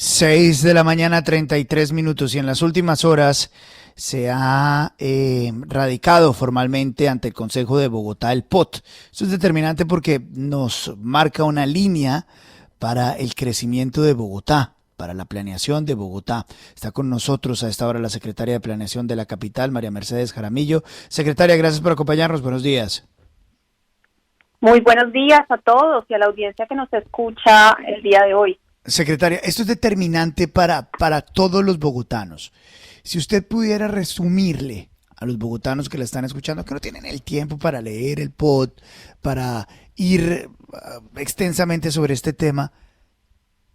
6 de la mañana, 33 minutos, y en las últimas horas se ha radicado formalmente ante el Consejo de Bogotá el POT. Esto es determinante porque nos marca una línea para el crecimiento de Bogotá, para la planeación de Bogotá. Está con nosotros a esta hora la secretaria de Planeación de la capital, María Mercedes Jaramillo. Secretaria, gracias por acompañarnos. Buenos días. Muy buenos días a todos y a la audiencia que nos escucha el día de hoy. Secretaria, esto es determinante para todos los bogotanos. Si usted pudiera resumirle a los bogotanos que la están escuchando, que no tienen el tiempo para leer el pod, para ir extensamente sobre este tema,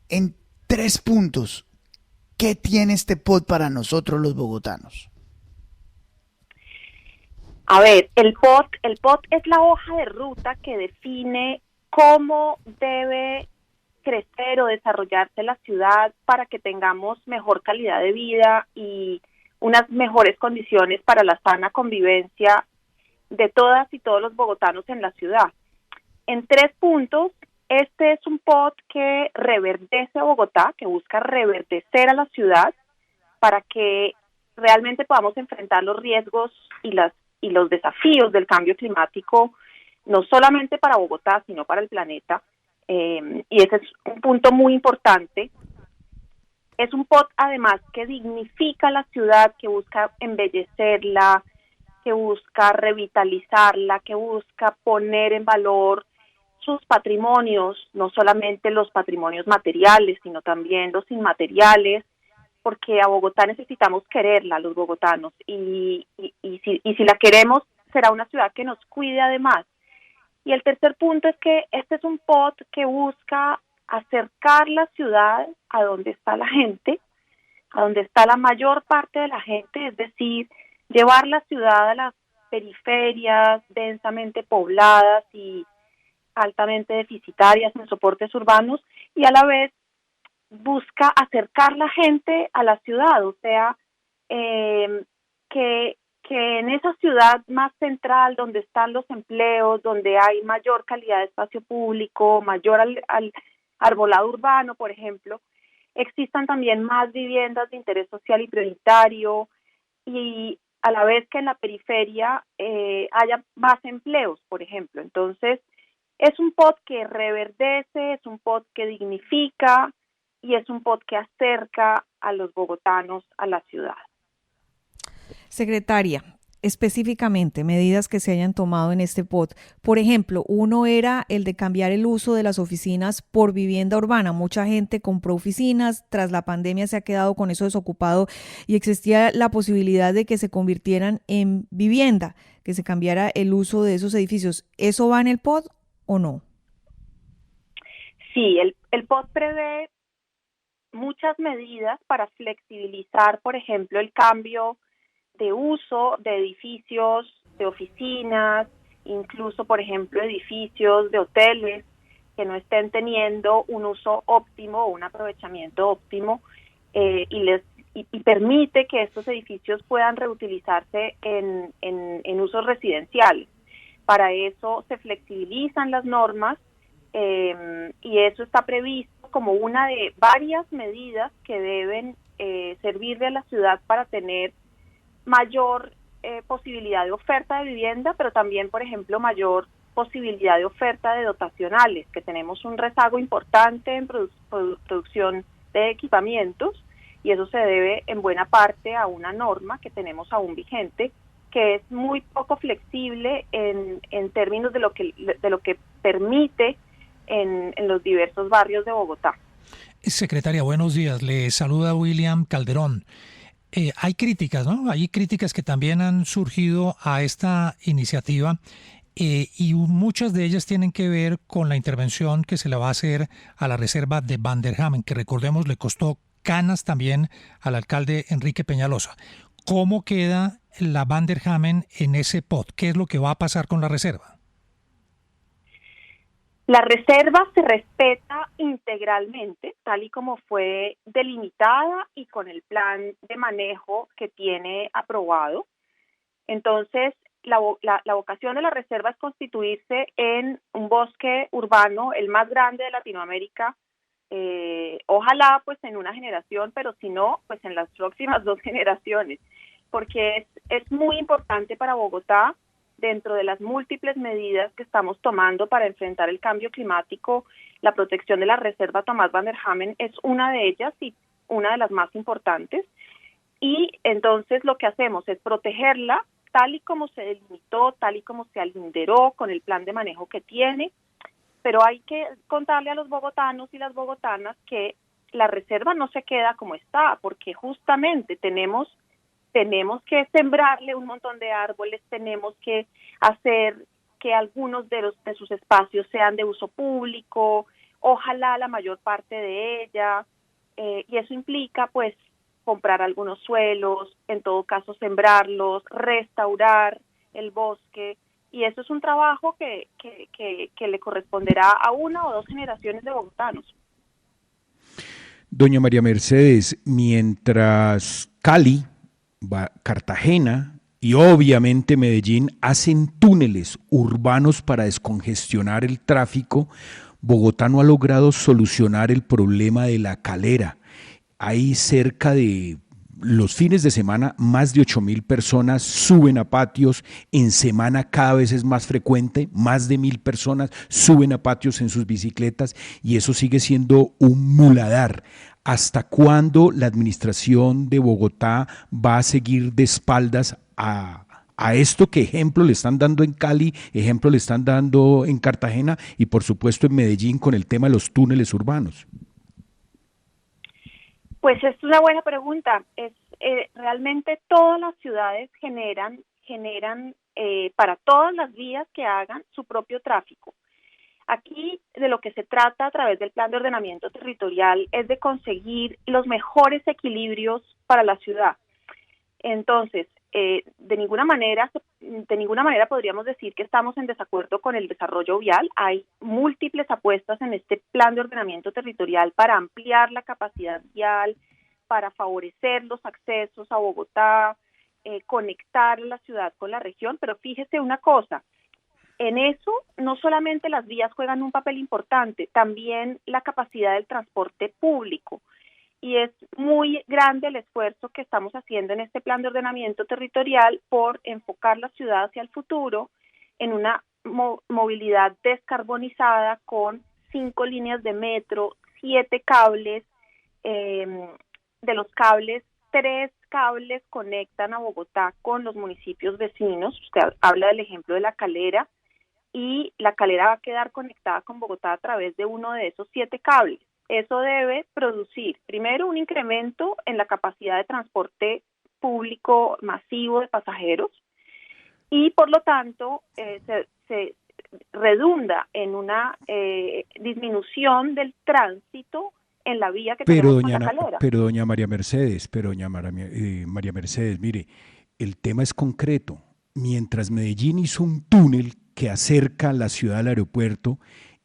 en 3 puntos, ¿qué tiene este pod para nosotros los bogotanos? A ver, el POT es la hoja de ruta que define cómo debe crecer o desarrollarse la ciudad para que tengamos mejor calidad de vida y unas mejores condiciones para la sana convivencia de todas y todos los bogotanos en la ciudad. En 3 puntos, este es un POT que reverdece a Bogotá, que busca reverdecer a la ciudad para que realmente podamos enfrentar los riesgos y los desafíos del cambio climático, no solamente para Bogotá, sino para el planeta. Y ese es un punto muy importante. Es un POT además que dignifica la ciudad, que busca embellecerla, que busca revitalizarla, que busca poner en valor sus patrimonios, no solamente los patrimonios materiales, sino también los inmateriales, porque a Bogotá necesitamos quererla, los bogotanos, y si la queremos, será una ciudad que nos cuide además. Y el tercer punto es que este es un POT que busca acercar la ciudad a donde está la gente, a donde está la mayor parte de la gente, es decir, llevar la ciudad a las periferias densamente pobladas y altamente deficitarias en soportes urbanos, y a la vez busca acercar la gente a la ciudad, o sea, eh, que en esa ciudad más central, donde están los empleos, donde hay mayor calidad de espacio público, mayor al arbolado urbano, por ejemplo, existan también más viviendas de interés social y prioritario, y a la vez que en la periferia haya más empleos, por ejemplo. Entonces, es un POT que reverdece, es un POT que dignifica y es un POT que acerca a los bogotanos a la ciudad. Secretaria, específicamente medidas que se hayan tomado en este POT. Por ejemplo, uno era el de cambiar el uso de las oficinas por vivienda urbana. Mucha gente compró oficinas, tras la pandemia se ha quedado con eso desocupado y existía la posibilidad de que se convirtieran en vivienda, que se cambiara el uso de esos edificios. ¿Eso va en el POT o no? Sí, el POT prevé muchas medidas para flexibilizar, por ejemplo, el cambio de uso de edificios, de oficinas, incluso, por ejemplo, edificios de hoteles que no estén teniendo un uso óptimo o un aprovechamiento óptimo, y permite que estos edificios puedan reutilizarse en usos residenciales. Para eso se flexibilizan las normas, y eso está previsto como una de varias medidas que deben servirle a la ciudad para tener mayor posibilidad de oferta de vivienda, pero también, por ejemplo, mayor posibilidad de oferta de dotacionales, que tenemos un rezago importante en producción de equipamientos, y eso se debe en buena parte a una norma que tenemos aún vigente, que es muy poco flexible en términos de lo que permite en los diversos barrios de Bogotá. Secretaria, buenos días. Le saluda William Calderón. Hay críticas, ¿no? Hay críticas que también han surgido a esta iniciativa, y muchas de ellas tienen que ver con la intervención que se le va a hacer a la reserva de Van der Hamen, que recordemos le costó canas también al alcalde Enrique Peñalosa. ¿Cómo queda la Van der Hamen en ese POT? ¿Qué es lo que va a pasar con la reserva? La reserva se respeta integralmente, tal y como fue delimitada y con el plan de manejo que tiene aprobado. Entonces, la vocación de la reserva es constituirse en un bosque urbano, el más grande de Latinoamérica, Ojalá pues en una generación, pero si no, pues en las próximas 2 generaciones, porque es muy importante para Bogotá, dentro de las múltiples medidas que estamos tomando para enfrentar el cambio climático. La protección de la reserva Tomás van der Hamen es una de ellas y una de las más importantes. Y entonces lo que hacemos es protegerla tal y como se delimitó, tal y como se alinderó con el plan de manejo que tiene, pero hay que contarle a los bogotanos y las bogotanas que la reserva no se queda como está, porque justamente tenemos que sembrarle un montón de árboles, tenemos que hacer que algunos de sus espacios sean de uso público, ojalá la mayor parte de ella, y eso implica pues comprar algunos suelos, en todo caso sembrarlos, restaurar el bosque, y eso es un trabajo que le corresponderá a 1 o 2 generaciones de bogotanos. Doña María Mercedes, mientras Cali, Cartagena y obviamente Medellín hacen túneles urbanos para descongestionar el tráfico, Bogotá no ha logrado solucionar el problema de la Calera. Hay cerca de los fines de semana, más de 8.000 personas suben a patios. En semana cada vez es más frecuente, más de 1.000 personas suben a patios en sus bicicletas y eso sigue siendo un muladar. ¿Hasta cuándo la administración de Bogotá va a seguir de espaldas a esto que ejemplo le están dando en Cali, ejemplo le están dando en Cartagena y por supuesto en Medellín con el tema de los túneles urbanos? Pues es una buena pregunta. Realmente todas las ciudades generan para todas las vías que hagan su propio tráfico. Aquí de lo que se trata a través del plan de ordenamiento territorial es de conseguir los mejores equilibrios para la ciudad. Entonces, de ninguna manera podríamos decir que estamos en desacuerdo con el desarrollo vial. Hay múltiples apuestas en este plan de ordenamiento territorial para ampliar la capacidad vial, para favorecer los accesos a Bogotá, conectar la ciudad con la región, pero fíjese una cosa, en eso no solamente las vías juegan un papel importante, también la capacidad del transporte público. Y es muy grande el esfuerzo que estamos haciendo en este plan de ordenamiento territorial por enfocar la ciudad hacia el futuro en una movilidad descarbonizada con 5 líneas de metro, 7 cables, de los cables, 3 cables conectan a Bogotá con los municipios vecinos. Usted habla del ejemplo de La Calera, y La Calera va a quedar conectada con Bogotá a través de uno de esos 7 cables. Eso debe producir, primero, un incremento en la capacidad de transporte público masivo de pasajeros y, por lo tanto, se redunda en una disminución del tránsito en la vía que tenemos con La Calera. Pero doña María Mercedes, mire, el tema es concreto. Mientras Medellín hizo un túnel que acerca la ciudad al aeropuerto,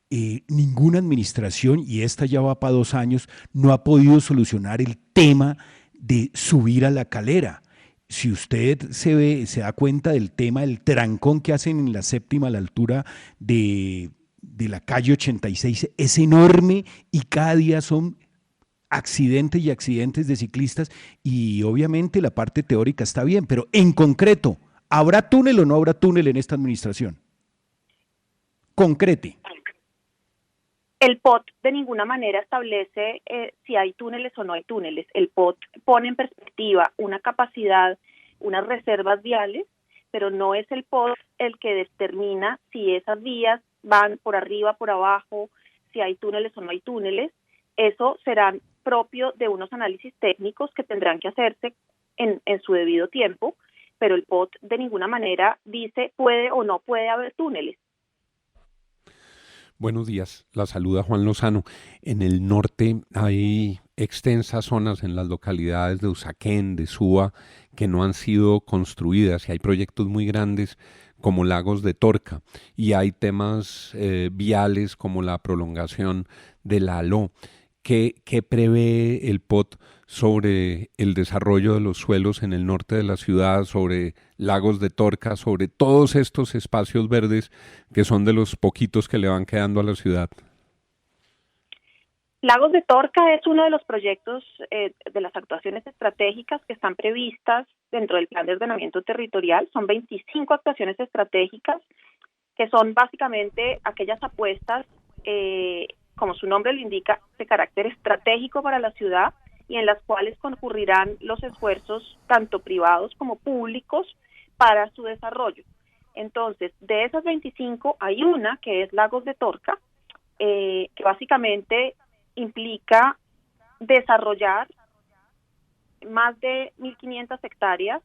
ninguna administración, y esta ya va para 2 años, no ha podido solucionar el tema de subir a La Calera. Si usted se da cuenta del tema del trancón que hacen en la séptima a la altura de la calle 86, es enorme y cada día son accidentes y accidentes de ciclistas, y obviamente la parte teórica está bien, pero en concreto, ¿habrá túnel o no habrá túnel en esta administración? Concrete. El POT de ninguna manera establece si hay túneles o no hay túneles. El POT pone en perspectiva una capacidad, unas reservas viales, pero no es el POT el que determina si esas vías van por arriba, por abajo, si hay túneles o no hay túneles. Eso será propio de unos análisis técnicos que tendrán que hacerse en su debido tiempo, pero el POT de ninguna manera dice puede o no puede haber túneles. Buenos días, la saluda Juan Lozano. En el norte hay extensas zonas en las localidades de Usaquén, de Suba, que no han sido construidas y hay proyectos muy grandes como Lagos de Torca y hay temas viales como la prolongación de la ALO. ¿Qué prevé el POT sobre el desarrollo de los suelos en el norte de la ciudad, sobre Lagos de Torca, sobre todos estos espacios verdes que son de los poquitos que le van quedando a la ciudad? Lagos de Torca es uno de los proyectos de las actuaciones estratégicas que están previstas dentro del Plan de Ordenamiento Territorial. Son 25 actuaciones estratégicas que son básicamente aquellas apuestas, como su nombre lo indica, de carácter estratégico para la ciudad y en las cuales concurrirán los esfuerzos tanto privados como públicos para su desarrollo. Entonces, de esas 25 hay una que es Lagos de Torca, que básicamente implica desarrollar más de 1.500 hectáreas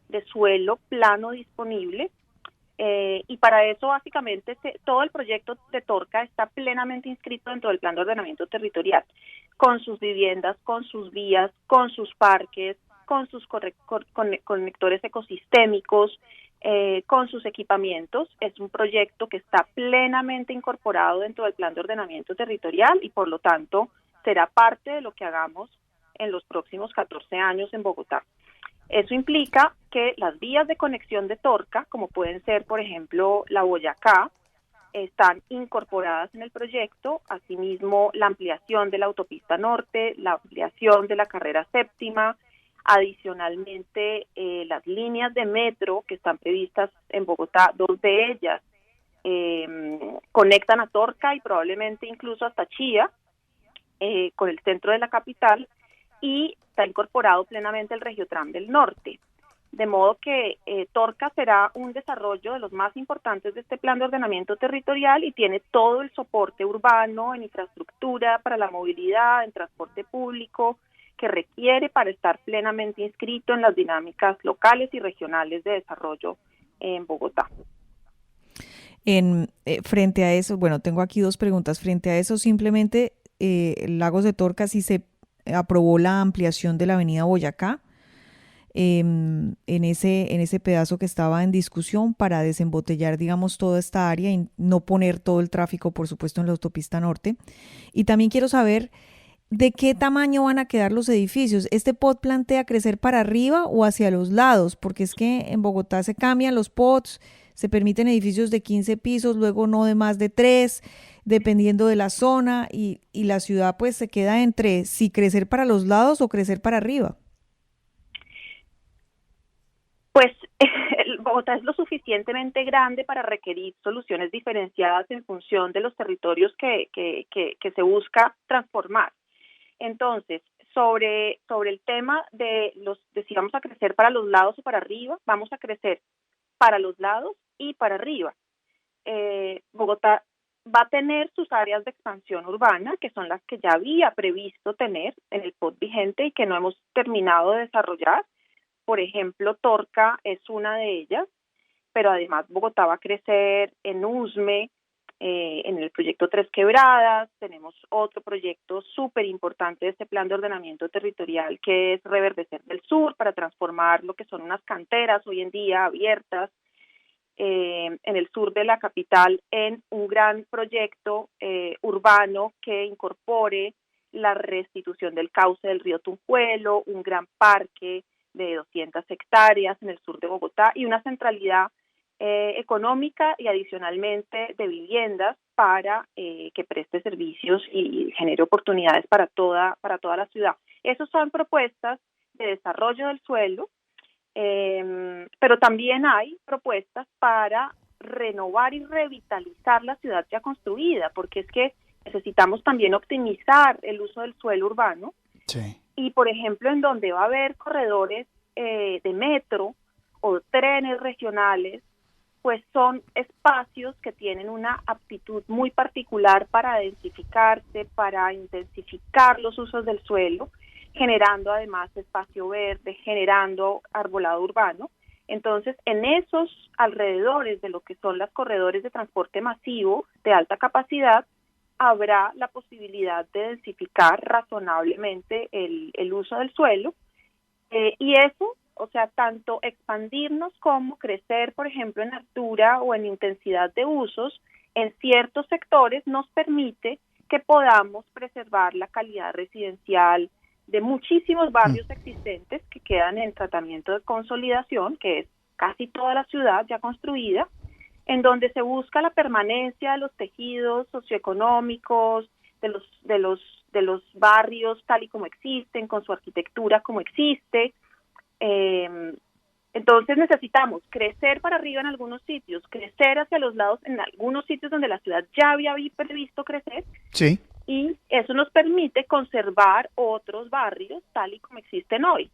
de suelo plano disponible, y para eso básicamente todo el proyecto de Torca está plenamente inscrito dentro del Plan de Ordenamiento Territorial, con sus viviendas, con sus vías, con sus parques, con sus conectores ecosistémicos, con sus equipamientos. Es un proyecto que está plenamente incorporado dentro del Plan de Ordenamiento Territorial y por lo tanto será parte de lo que hagamos en los próximos 14 años en Bogotá. Eso implica que las vías de conexión de Torca, como pueden ser, por ejemplo, la Boyacá, están incorporadas en el proyecto, asimismo la ampliación de la autopista norte, la ampliación de la carrera séptima, adicionalmente las líneas de metro que están previstas en Bogotá, 2 de ellas conectan a Torca y probablemente incluso hasta Chía, con el centro de la capital, y está incorporado plenamente el Regiotram del Norte. De modo que Torca será un desarrollo de los más importantes de este plan de ordenamiento territorial y tiene todo el soporte urbano en infraestructura para la movilidad, en transporte público, que requiere para estar plenamente inscrito en las dinámicas locales y regionales de desarrollo en Bogotá. Frente a eso, bueno, tengo aquí 2 preguntas. Frente a eso, simplemente Lagos de Torca, si se aprobó la ampliación de la avenida Boyacá, en ese pedazo que estaba en discusión para desembotellar, digamos, toda esta área y no poner todo el tráfico, por supuesto, en la autopista norte. Y también quiero saber de qué tamaño van a quedar los edificios. ¿Este POT plantea crecer para arriba o hacia los lados? Porque es que en Bogotá se cambian los POTs, se permiten edificios de 15 pisos, luego no de más de 3, dependiendo de la zona, y la ciudad pues se queda entre si crecer para los lados o crecer para arriba. Pues Bogotá es lo suficientemente grande para requerir soluciones diferenciadas en función de los territorios que se busca transformar. Entonces, sobre el tema de si vamos a crecer para los lados o para arriba, vamos a crecer para los lados y para arriba. Bogotá va a tener sus áreas de expansión urbana, que son las que ya había previsto tener en el POT vigente y que no hemos terminado de desarrollar. Por ejemplo, Torca es una de ellas, pero además Bogotá va a crecer en Usme, en el proyecto Tres Quebradas. Tenemos otro proyecto súper importante de este plan de ordenamiento territorial que es Reverdecer del Sur, para transformar lo que son unas canteras hoy en día abiertas en el sur de la capital en un gran proyecto urbano que incorpore la restitución del cauce del río Tunjuelo, un gran parque de 200 hectáreas en el sur de Bogotá y una centralidad económica y adicionalmente de viviendas para que preste servicios y genere oportunidades para toda la ciudad. Esas son propuestas de desarrollo del suelo, pero también hay propuestas para renovar y revitalizar la ciudad ya construida, porque es que necesitamos también optimizar el uso del suelo urbano. Sí. Y, por ejemplo, en donde va a haber corredores de metro o trenes regionales, pues son espacios que tienen una aptitud muy particular para densificarse, para intensificar los usos del suelo, generando además espacio verde, generando arbolado urbano. Entonces, en esos alrededores de lo que son los corredores de transporte masivo de alta capacidad, habrá la posibilidad de densificar razonablemente el uso del suelo, y eso, o sea, tanto expandirnos como crecer, por ejemplo, en altura o en intensidad de usos en ciertos sectores nos permite que podamos preservar la calidad residencial de muchísimos barrios existentes que quedan en tratamiento de consolidación, que es casi toda la ciudad ya construida, en donde se busca la permanencia de los tejidos socioeconómicos, de los los barrios tal y como existen, con su arquitectura como existe. Entonces necesitamos crecer para arriba en algunos sitios, crecer hacia los lados en algunos sitios donde la ciudad ya había previsto crecer. Sí. Y eso nos permite conservar otros barrios tal y como existen hoy.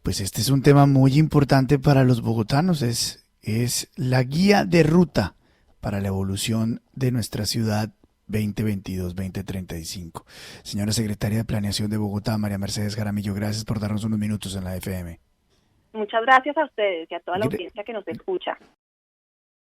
Pues este es un tema muy importante para los bogotanos, es la guía de ruta para la evolución de nuestra ciudad 2022-2035. Señora Secretaria de Planeación de Bogotá, María Mercedes Jaramillo, gracias por darnos unos minutos en la FM. Muchas gracias a ustedes y a toda la audiencia que nos escucha.